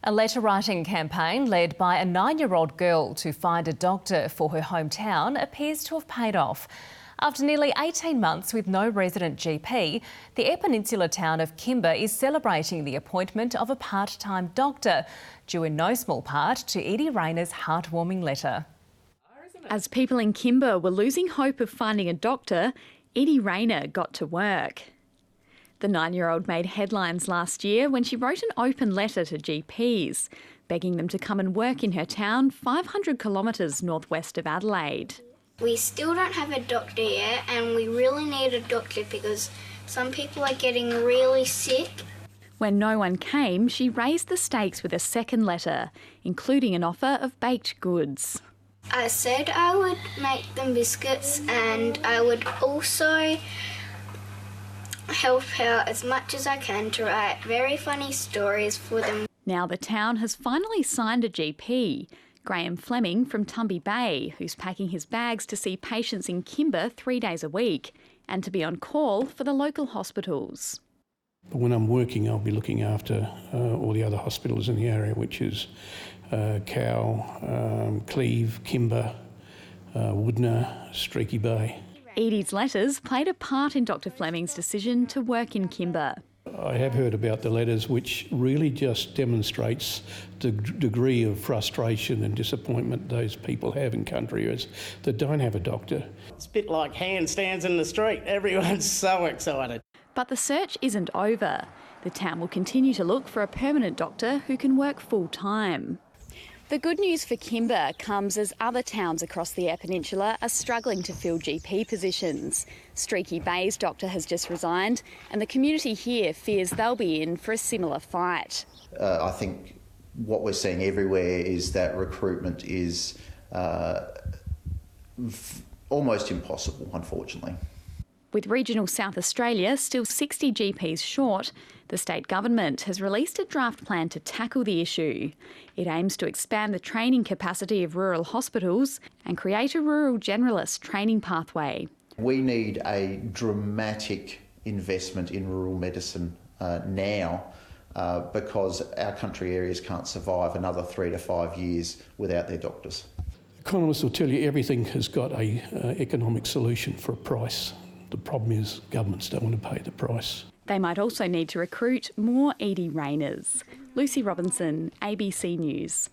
A letter-writing campaign led by a 9-year-old girl to find a doctor for her hometown appears to have paid off. After nearly 18 months with no resident GP, the Eyre Peninsula town of Kimba is celebrating the appointment of a part-time doctor, due in no small part to Edie Rayner's heartwarming letter. As people in Kimba were losing hope of finding a doctor, Edie Rayner got to work. The 9-year-old made headlines last year when she wrote an open letter to GPs, begging them to come and work in her town 500 kilometres northwest of Adelaide. We still don't have a doctor yet, and we really need a doctor because some people are getting really sick. When no one came, she raised the stakes with a second letter, including an offer of baked goods. I said I would make them biscuits, and I would also help out as much as I can to write very funny stories for them. Now the town has finally signed a GP, Graham Fleming from Tumby Bay, who's packing his bags to see patients in Kimba 3 days a week and to be on call for the local hospitals. But when I'm working, I'll be looking after all the other hospitals in the area, which is Cow, Cleve, Kimba, Woodner, Streaky Bay. Edie's letters played a part in Dr Fleming's decision to work in Kimba. I have heard about the letters, which really just demonstrates the degree of frustration and disappointment those people have in country areas that don't have a doctor. It's a bit like handstands in the street. Everyone's so excited. But the search isn't over. The town will continue to look for a permanent doctor who can work full-time. The good news for Kimba comes as other towns across the Eyre Peninsula are struggling to fill GP positions. Streaky Bay's doctor has just resigned, and the community here fears they'll be in for a similar fight. I think what we're seeing everywhere is that recruitment is almost impossible, unfortunately. With regional South Australia still 60 GPs short, the state government has released a draft plan to tackle the issue. It aims to expand the training capacity of rural hospitals and create a rural generalist training pathway. We need a dramatic investment in rural medicine now because our country areas can't survive another 3 to 5 years without their doctors. Economists will tell you everything has got an economic solution for a price. The problem is governments don't want to pay the price. They might also need to recruit more Edie Rayners. Lucy Robinson, ABC News.